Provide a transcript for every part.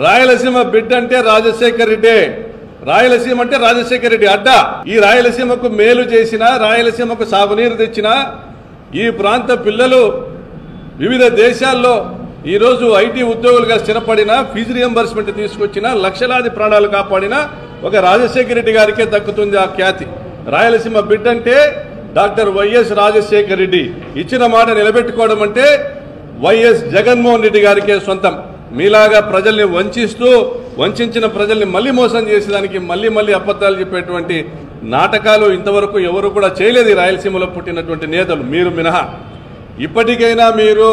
రాయలసీమ బిడ్డ అంటే రాజశేఖర్ రెడ్డి, రాయలసీమ అంటే రాజశేఖర్ రెడ్డి అడ్డ. ఈ రాయలసీమకు మేలు చేసిన, రాయలసీమకు సాగునీరు తెచ్చిన ఈ ప్రాంత పిల్లలు వివిధ దేశాల్లో ఈరోజు ఐటీ ఉద్యోగులుగా స్థిరపడిన, ఫీజు రియంబర్స్మెంట్ తీసుకొచ్చిన, లక్షలాది ప్రాణాలు కాపాడిన ఒక రాజశేఖర రెడ్డి గారికే దక్కుతుంది ఆ ఖ్యాతి. రాయలసీమ బిడ్డ అంటే డాక్టర్ వైఎస్ రాజశేఖర రెడ్డి. ఇచ్చిన మాట నిలబెట్టుకోవడం అంటే వైఎస్ జగన్మోహన్ రెడ్డి గారికే సొంతం. మీలాగా ప్రజల్ని వంచిన ప్రజల్ని మళ్ళీ మోసం చేసేదానికి మళ్ళీ అబద్ధాలు చెప్పేటువంటి నాటకాలు ఇంతవరకు ఎవరు కూడా చేయలేదు ఈ రాయలసీమలో పుట్టినటువంటి నేతలు, మీరు మినహా. ఇప్పటికైనా మీరు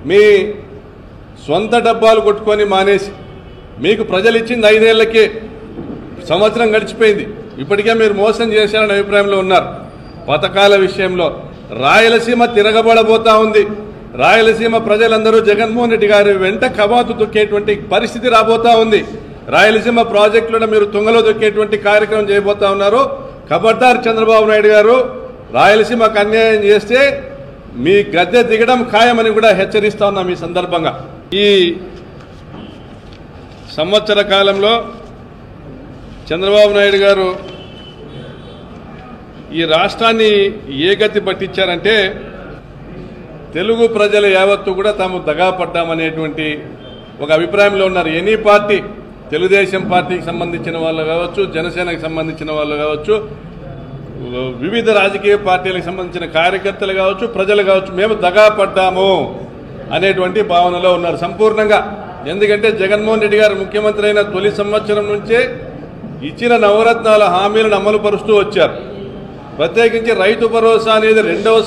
మీ సొంత డబ్బాలు కొట్టుకొని మానేసి, మీకు ప్రజలు ఇచ్చింది 5 ఏళ్లకే, సంవత్సరం గడిచిపోయింది, ఇప్పటికే మీరు మోసం చేశారనే అభిప్రాయంలో ఉన్నారు. పథకాల విషయంలో రాయలసీమ తిరగబడబోతా ఉంది. రాయలసీమ ప్రజలందరూ జగన్మోహన్ రెడ్డి గారి వెంట కవాతు దొక్కేటువంటి పరిస్థితి రాబోతా ఉంది. రాయలసీమ ప్రాజెక్టులను మీరు తుంగలో దొక్కేటువంటి కార్యక్రమం చేయబోతా ఉన్నారు. ఖబర్దార్ చంద్రబాబు నాయుడు గారు, రాయలసీమకు అన్యాయం చేస్తే మీ గద్దె దిగడం ఖాయమని కూడా హెచ్చరిస్తా ఉన్నాం. ఈ సందర్భంగా ఈ సంవత్సర కాలంలో చంద్రబాబు నాయుడు గారు ఈ రాష్ట్రాన్ని ఏ గతి పట్టించారంటే, తెలుగు ప్రజల యావత్తు కూడా తాము దగా పడ్డామనేటువంటి ఒక అభిప్రాయంలో ఉన్నారు. ఎనీ పార్టీ, తెలుగుదేశం పార్టీకి సంబంధించిన వాళ్ళు కావచ్చు, జనసేనకు సంబంధించిన వాళ్ళు కావచ్చు, వివిధ రాజకీయ పార్టీలకు సంబంధించిన కార్యకర్తలు కావచ్చు, ప్రజలు కావచ్చు, మేము దగా పడ్డాము అనేటువంటి భావనలో ఉన్నారు సంపూర్ణంగా. ఎందుకంటే జగన్మోహన్ రెడ్డి గారు ముఖ్యమంత్రి అయిన తొలి సంవత్సరం నుంచే ఇచ్చిన నవరత్నాల హామీలను అమలు పరుస్తూ వచ్చారు. ప్రత్యేకించి రైతు భరోసా అనేది రెండవ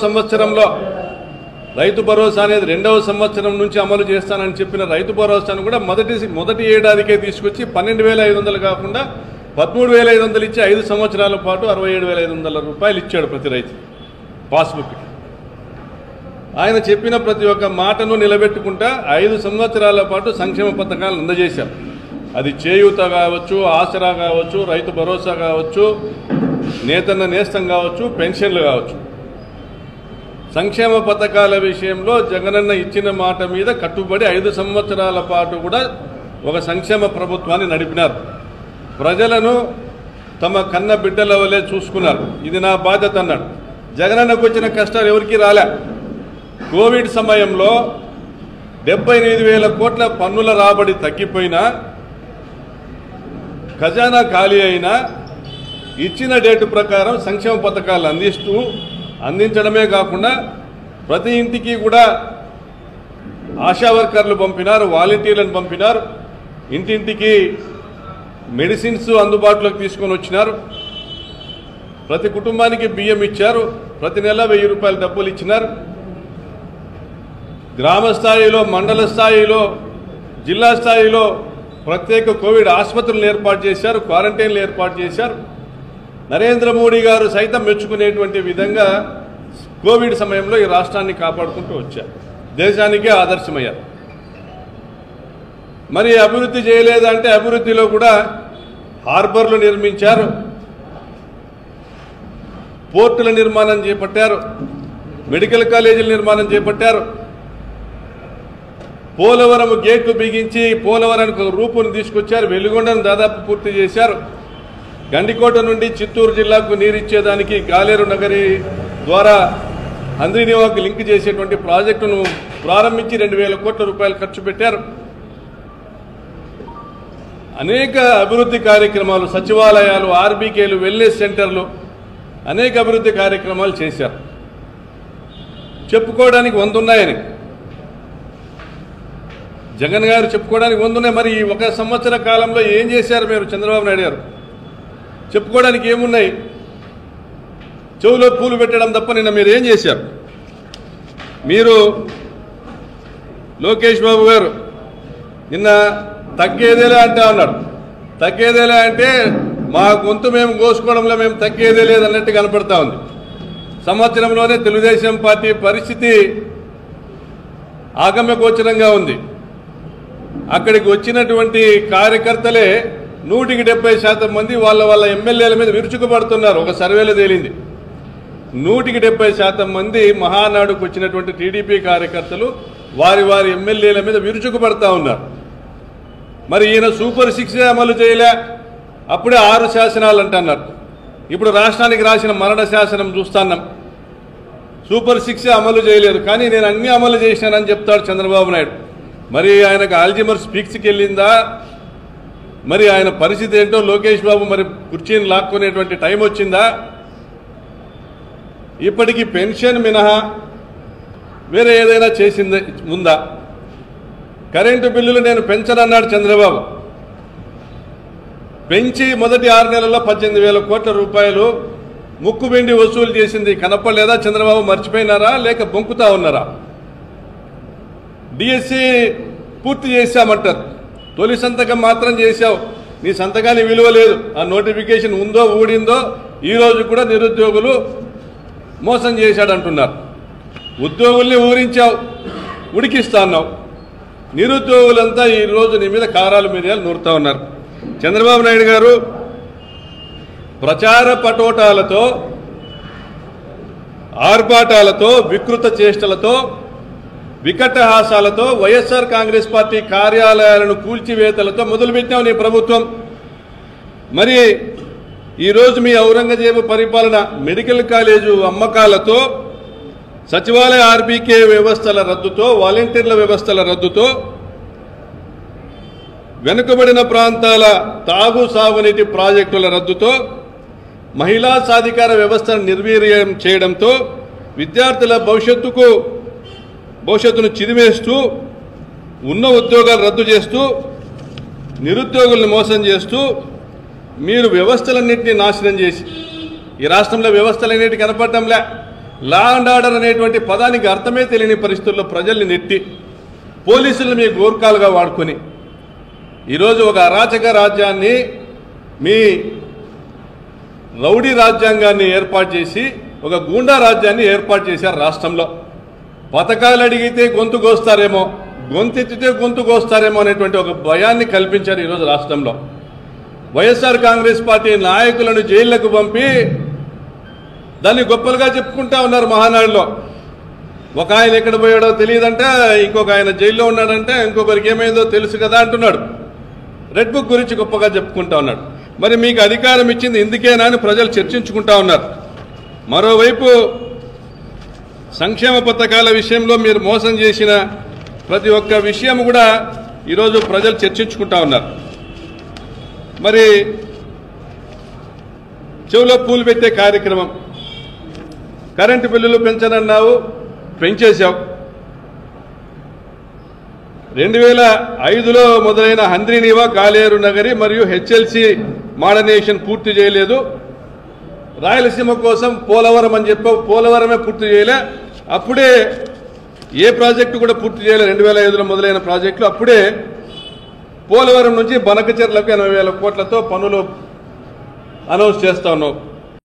సంవత్సరం నుంచి అమలు చేస్తానని చెప్పిన రైతు భరోసాను కూడా మొదటి ఏడాదికే తీసుకొచ్చి 12,500 కాకుండా 13,500 ఇచ్చి 5 సంవత్సరాల పాటు 67,500 రూపాయలు ఇచ్చాడు ప్రతి రైతు పాస్బుక్. ఆయన చెప్పిన ప్రతి ఒక్క మాటను నిలబెట్టుకుంటా 5 సంవత్సరాల పాటు సంక్షేమ పథకాలను అందజేశారు. అది చేయూత కావచ్చు, ఆసరా కావచ్చు, రైతు భరోసా కావచ్చు, నేతన్న నేస్తం కావచ్చు, పెన్షన్లు కావచ్చు. సంక్షేమ పథకాల విషయంలో జగనన్న ఇచ్చిన మాట మీద కట్టుబడి 5 సంవత్సరాల పాటు కూడా ఒక సంక్షేమ ప్రభుత్వాన్ని నడిపినారు. ప్రజలను తమ కన్న బిడ్డల వలె చూసుకున్నారు. ఇది నా బాధ్యత అన్నాడు. జగనన్నకు వచ్చిన కష్టాలు ఎవరికీ రాలే. కోవిడ్ సమయంలో 78,000 కోట్ల పన్నుల రాబడి తగ్గిపోయినా, ఖజానా ఖాళీ అయినా ఇచ్చిన డేటు ప్రకారం సంక్షేమ పథకాలు అందించడమే కాకుండా ప్రతి ఇంటికి కూడా ఆశా వర్కర్లు పంపినారు, వాలంటీర్లను పంపినారు, ఇంటింటికి మెడిసిన్స్ అందుబాటులోకి తీసుకొని వచ్చినారు, ప్రతి కుటుంబానికి బియ్యం ఇచ్చారు, ప్రతి నెల 1000 రూపాయల డబ్బులు ఇచ్చినారు. గ్రామ స్థాయిలో, మండల స్థాయిలో, జిల్లా స్థాయిలో ప్రత్యేక కోవిడ్ ఆసుపత్రులను ఏర్పాటు చేశారు, క్వారంటైన్లు ఏర్పాటు చేశారు. నరేంద్ర మోడీ గారు సైతం మెచ్చుకునేటువంటి విధంగా కోవిడ్ సమయంలో ఈ రాష్ట్రాన్ని కాపాడుకుంటూ వచ్చారు. దేశానికే ఆదర్శమయ్యారు. మరి అభివృద్ధి చేయలేదంటే అభివృద్ధిలో కూడా హార్బర్లు నిర్మించారు, పోర్టుల నిర్మాణం చేపట్టారు, మెడికల్ కాలేజీల నిర్మాణం చేపట్టారు, పోలవరం గేట్లు బిగించి పోలవరానికి రూపును తీసుకొచ్చారు, వెలుగొండను దాదాపు పూర్తి చేశారు. గండికోట నుండి చిత్తూరు జిల్లాకు నీరిచ్చేదానికి గాలేరు నగరి ద్వారా హంద్రీనివాకు లింక్ చేసేటువంటి ప్రాజెక్టును ప్రారంభించి 2,000 కోట్ల రూపాయలు ఖర్చు పెట్టారు. అనేక అభివృద్ధి కార్యక్రమాలు, సచివాలయాలు, ఆర్బీకేలు, వెల్నెస్ సెంటర్లు, అనేక అభివృద్ధి కార్యక్రమాలు చేశారు. చెప్పుకోవడానికి 100 ఉన్నాయని జగన్ గారు చెప్పుకోవడానికి 100 ఉన్నాయి. మరి 1 సంవత్సర కాలంలో ఏం చేశారు మీరు చంద్రబాబు నాయుడు గారు? చెప్పుకోవడానికి ఏమున్నాయి? చెవులో పూలు పెట్టడం తప్ప నిన్న మీరు ఏం చేశారు? మీరు లోకేష్ బాబు గారు నిన్న తగ్గేదేలే అంటే అన్నాడు. తగ్గేదేలే అంటే మా గొంతు మేము కోసుకోవడంలో మేము తగ్గేదే లేదన్నట్టు కనపడతా ఉంది. సంవత్సరంలోనే తెలుగుదేశం పార్టీ పరిస్థితి ఆగమ్యగోచరంగా ఉంది. అక్కడికి వచ్చినటువంటి కార్యకర్తలే 170% మంది వాళ్ళ ఎమ్మెల్యేల మీద విరుచుకుపడుతున్నారు. ఒక సర్వేలో తేలింది. 170% మంది మహానాడుకు వచ్చినటువంటి టీడీపీ కార్యకర్తలు వారి ఎమ్మెల్యేల మీద విరుచుకుపడతా ఉన్నారు. మరి ఈయన సూపర్ 6 అమలు చేయలే, అప్పుడే 6 శాసనాలు అంటున్నారు. ఇప్పుడు రాష్ట్రానికి రాసిన మరణ శాసనం చూస్తున్నాం, సూపర్ 6 అమలు చేయలేదు, కానీ నేను అన్ని అమలు చేశానని చెప్తాడు చంద్రబాబు నాయుడు. మరి ఆయనకు ఆల్జిమర్స్ పీక్స్కి వెళ్ళిందా, మరి ఆయన పరిస్థితి ఏంటో లోకేష్ బాబు మరి కుర్చీని లాక్కునేటువంటి టైం వచ్చిందా? ఇప్పటికీ పెన్షన్ మినహా వేరే ఏదైనా చేసింది ఉందా? కరెంటు బిల్లులు నేను పెంచనన్నాడు చంద్రబాబు, పెంచి మొదటి 6 నెలల్లో 18,000 కోట్ల రూపాయలు ముక్కుబిండి వసూలు చేసింది కనపడలేదా? చంద్రబాబు మర్చిపోయినారా లేక బొంకుతా ఉన్నారా? డిఎస్సి పూర్తి చేశామంటారు, తొలి సంతకం మాత్రం చేశావు, నీ సంతకాన్ని విలువ లేదు. ఆ నోటిఫికేషన్ ఉందో ఊడిందో ఈరోజు కూడా నిరుద్యోగులు మోసం చేశాడంటున్నారు. ఉద్యోగుల్ని ఊరించావు, ఉడికిస్తా అన్నావు. నిరుద్యోగులంతా ఈరోజు నీ మీద కారాలు మిరియాలు నూరుతా ఉన్నారు. చంద్రబాబు నాయుడు గారు ప్రచార పటోటాలతో, ఆర్భాటాలతో, వికృత చేష్టలతో, వికటహాసాలతో, వైఎస్ఆర్ కాంగ్రెస్ పార్టీ కార్యాలయాలను కూల్చివేతలతో మొదలుపెట్టావు నీ ప్రభుత్వం. మరి ఈరోజు మీ ఔరంగజేబు పరిపాలన మెడికల్ కాలేజు అమ్మకాలతో, సచివాలయ ఆర్బీకే వ్యవస్థల రద్దుతో, వాలంటీర్ల వ్యవస్థల రద్దుతో, వెనుకబడిన ప్రాంతాల తాగు సాగునీటి ప్రాజెక్టుల రద్దుతో, మహిళా సాధికార వ్యవస్థను నిర్వీర్యం చేయడంతో, విద్యార్థుల భవిష్యత్తును చిదిమేస్తూ, ఉన్న ఉద్యోగాలు రద్దు చేస్తూ, నిరుద్యోగులను మోసం చేస్తూ, మీరు వ్యవస్థలన్నింటినీ నాశనం చేసి, ఈ రాష్ట్రంలో వ్యవస్థలన్నింటి కనపడటంలే, లా అండ్ ఆర్డర్ అనేటువంటి పదానికి అర్థమే తెలియని పరిస్థితుల్లో ప్రజల్ని నెట్టి పోలీసులను మీ గోర్ఖాలుగా వాడుకొని ఈరోజు ఒక అరాచక రాజ్యాన్ని, మీ రౌడీ రాజ్యాంగాన్ని ఏర్పాటు చేసి ఒక గూండా రాజ్యాన్ని ఏర్పాటు చేశారు రాష్ట్రంలో. పథకాలు అడిగితే గొంతు కోస్తారేమో, గొంతెత్తితే గొంతు కోస్తారేమో అనేటువంటి ఒక భయాన్ని కల్పించారు ఈరోజు రాష్ట్రంలో. వైఎస్ఆర్ కాంగ్రెస్ పార్టీ నాయకులను జైళ్లకు పంపి దాన్ని గొప్పలుగా చెప్పుకుంటా ఉన్నారు మహానాడులో. ఒక ఆయన ఎక్కడ పోయాడో తెలియదంటే, ఇంకొక ఆయన జైల్లో ఉన్నాడంటే, ఇంకొకరికి ఏమైందో తెలుసు కదా అంటున్నాడు. రెడ్ బుక్ గురించి గొప్పగా చెప్పుకుంటా ఉన్నాడు. మరి మీకు అధికారం ఇచ్చింది ఇందుకేనా అని ప్రజలు చర్చించుకుంటా ఉన్నారు. మరోవైపు సంక్షేమ పథకాల విషయంలో మీరు మోసం చేసిన ప్రతి ఒక్క విషయం కూడా ఈరోజు ప్రజలు చర్చించుకుంటా ఉన్నారు. మరి చెవులో పూలు పెట్టే కార్యక్రమం, కరెంటు బిల్లులు పెంచనన్నావు, పెంచేశావు. 2005లో మొదలైన హంద్రీనీవా, గాలేరు నగరి మరియు హెచ్ఎల్సి మోడర్నైజేషన్ పూర్తి చేయలేదు. రాయలసీమ కోసం పోలవరం అని చెప్పావు, పోలవరమే పూర్తి చేయలే. అప్పుడే ఏ ప్రాజెక్టు కూడా పూర్తి చేయలేదు. 2005లో మొదలైన ప్రాజెక్టులు అప్పుడే పోలవరం నుంచి బనకచెర్లకు 80,000 కోట్లతో పనులు అనౌన్స్ చేస్తా ఉన్నావు.